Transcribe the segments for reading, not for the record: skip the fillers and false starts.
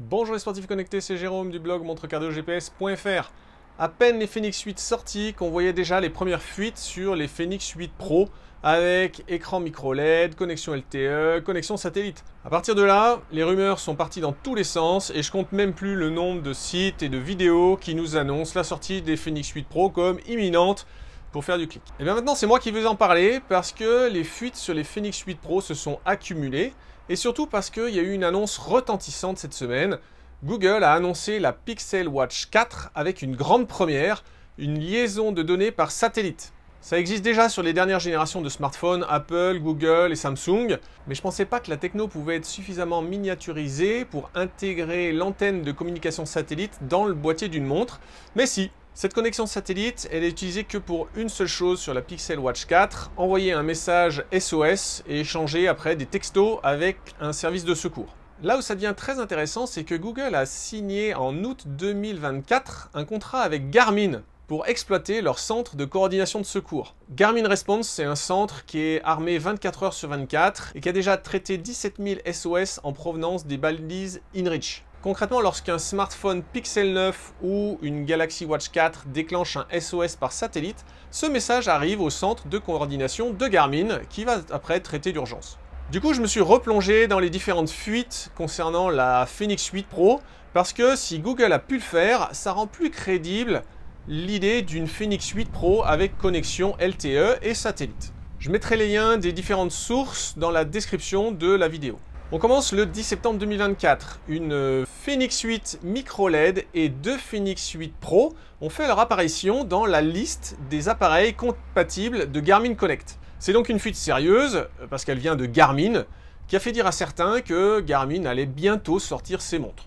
Bonjour les sportifs connectés, c'est Jérôme du blog montrecardiogps.fr. À peine les Fenix 8 sortis qu'on voyait déjà les premières fuites sur les Fenix 8 Pro avec écran micro LED, connexion LTE, connexion satellite. À partir de là, les rumeurs sont parties dans tous les sens et je compte même plus le nombre de sites et de vidéos qui nous annoncent la sortie des Fenix 8 Pro comme imminente pour faire du clic. Et bien maintenant c'est moi qui vais en parler parce que les fuites sur les Fenix 8 Pro se sont accumulées. Et surtout parce qu'il y a eu une annonce retentissante cette semaine. Google a annoncé la Pixel Watch 4 avec une grande première, une liaison de données par satellite. Ça existe déjà sur les dernières générations de smartphones, Apple, Google et Samsung, mais je ne pensais pas que la techno pouvait être suffisamment miniaturisée pour intégrer l'antenne de communication satellite dans le boîtier d'une montre. Mais si! Cette connexion satellite, elle est utilisée que pour une seule chose sur la Pixel Watch 4, envoyer un message SOS et échanger après des textos avec un service de secours. Là où ça devient très intéressant, c'est que Google a signé en août 2024 un contrat avec Garmin pour exploiter leur centre de coordination de secours. Garmin Response, c'est un centre qui est armé 24 heures sur 24 et qui a déjà traité 17 000 SOS en provenance des balises InReach. Concrètement, lorsqu'un smartphone Pixel 9 ou une Galaxy Watch 4 déclenche un SOS par satellite, ce message arrive au centre de coordination de Garmin qui va après traiter d'urgence. Du coup, je me suis replongé dans les différentes fuites concernant la Fenix 8 Pro parce que si Google a pu le faire, ça rend plus crédible l'idée d'une Fenix 8 Pro avec connexion LTE et satellite. Je mettrai les liens des différentes sources dans la description de la vidéo. On commence le 10 septembre 2024. Une Fenix 8 Micro LED et deux Fenix 8 Pro ont fait leur apparition dans la liste des appareils compatibles de Garmin Connect. C'est donc une fuite sérieuse, parce qu'elle vient de Garmin, qui a fait dire à certains que Garmin allait bientôt sortir ses montres.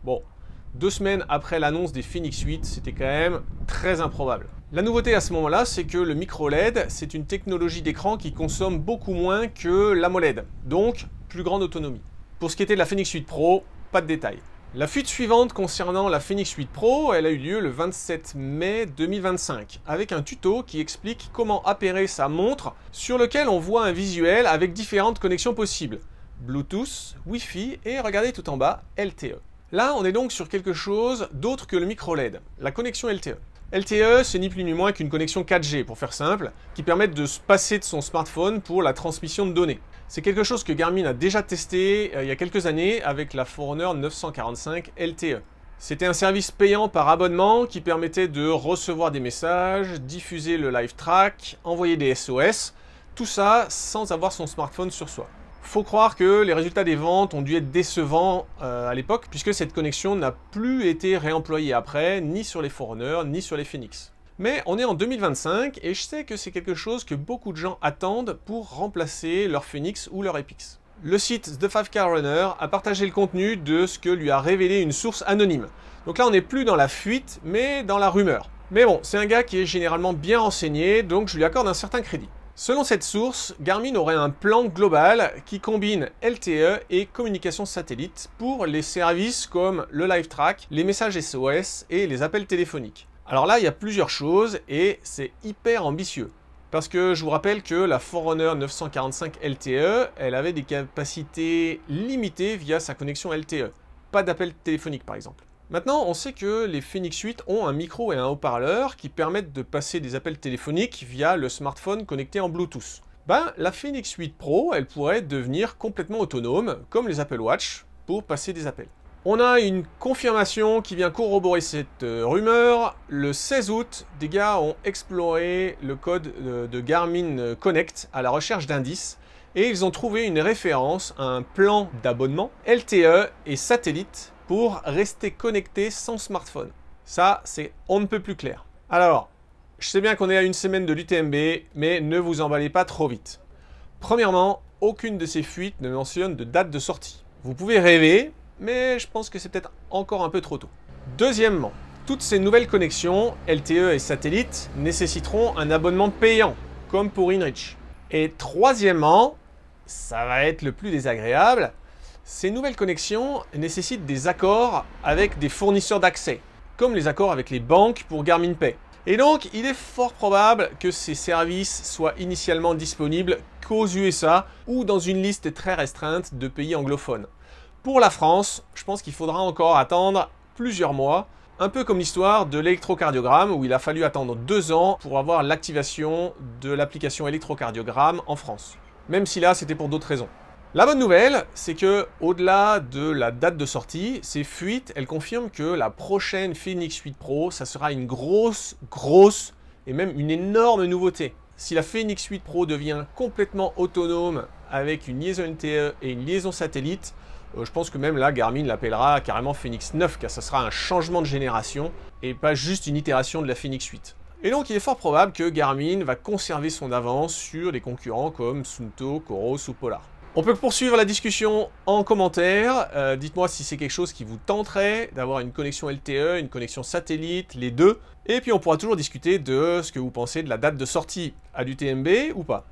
Bon, 2 semaines après l'annonce des Fenix 8, c'était quand même très improbable. La nouveauté à ce moment-là, c'est que le micro LED, c'est une technologie d'écran qui consomme beaucoup moins que l'AMOLED, donc plus grande autonomie. Pour ce qui était de la Fenix 8 Pro, pas de détails. La fuite suivante concernant la Fenix 8 Pro, elle a eu lieu le 27 mai 2025, avec un tuto qui explique comment appairer sa montre, sur lequel on voit un visuel avec différentes connexions possibles. Bluetooth, Wi-Fi et regardez tout en bas, LTE. Là, on est donc sur quelque chose d'autre que le micro LED, la connexion LTE. LTE, c'est ni plus ni moins qu'une connexion 4G, pour faire simple, qui permet de se passer de son smartphone pour la transmission de données. C'est quelque chose que Garmin a déjà testé il y a quelques années avec la Forerunner 945 LTE. C'était un service payant par abonnement qui permettait de recevoir des messages, diffuser le live track, envoyer des SOS, tout ça sans avoir son smartphone sur soi. Faut croire que les résultats des ventes ont dû être décevants à l'époque, puisque cette connexion n'a plus été réemployée après, ni sur les Forerunner, ni sur les Fenix. Mais on est en 2025 et je sais que c'est quelque chose que beaucoup de gens attendent pour remplacer leur Fenix ou leur Epix. Le site The 5K Runner a partagé le contenu de ce que lui a révélé une source anonyme. Donc là on n'est plus dans la fuite, mais dans la rumeur. Mais bon, c'est un gars qui est généralement bien renseigné, donc je lui accorde un certain crédit. Selon cette source, Garmin aurait un plan global qui combine LTE et communication satellite pour les services comme le live track, les messages SOS et les appels téléphoniques. Alors là, il y a plusieurs choses et c'est hyper ambitieux. Parce que je vous rappelle que la Forerunner 945 LTE, elle avait des capacités limitées via sa connexion LTE. Pas d'appel téléphonique par exemple. Maintenant, on sait que les Fenix 8 ont un micro et un haut-parleur qui permettent de passer des appels téléphoniques via le smartphone connecté en Bluetooth. La Fenix 8 Pro, elle pourrait devenir complètement autonome, comme les Apple Watch, pour passer des appels. On a une confirmation qui vient corroborer cette rumeur. Le 16 août, des gars ont exploré le code de Garmin Connect à la recherche d'indices et ils ont trouvé une référence à un plan d'abonnement LTE et satellite pour rester connecté sans smartphone. Ça, c'est on ne peut plus clair. Alors, je sais bien qu'on est à une semaine de l'UTMB, mais ne vous emballez pas trop vite. Premièrement, aucune de ces fuites ne mentionne de date de sortie. Vous pouvez rêver, mais je pense que c'est peut-être encore un peu trop tôt. Deuxièmement, toutes ces nouvelles connexions, LTE et satellite, nécessiteront un abonnement payant, comme pour InReach. Et troisièmement, ça va être le plus désagréable, ces nouvelles connexions nécessitent des accords avec des fournisseurs d'accès, comme les accords avec les banques pour Garmin Pay. Et donc, il est fort probable que ces services soient initialement disponibles qu'aux USA ou dans une liste très restreinte de pays anglophones. Pour la France, je pense qu'il faudra encore attendre plusieurs mois, un peu comme l'histoire de l'électrocardiogramme où il a fallu attendre 2 ans pour avoir l'activation de l'application électrocardiogramme en France. Même si là, c'était pour d'autres raisons. La bonne nouvelle, c'est que au-delà de la date de sortie, ces fuites, elles confirment que la prochaine Phoenix 8 Pro, ça sera une grosse et même une énorme nouveauté. Si la Phoenix 8 Pro devient complètement autonome avec une liaison LTE et une liaison satellite, je pense que même là, Garmin l'appellera carrément Phoenix 9, car ça sera un changement de génération et pas juste une itération de la Phoenix 8. Et donc, il est fort probable que Garmin va conserver son avance sur des concurrents comme Suunto, Coros ou Polar. On peut poursuivre la discussion en commentaire. Dites-moi si c'est quelque chose qui vous tenterait d'avoir une connexion LTE, une connexion satellite, les deux. Et puis on pourra toujours discuter de ce que vous pensez de la date de sortie à l'UTMB ou pas.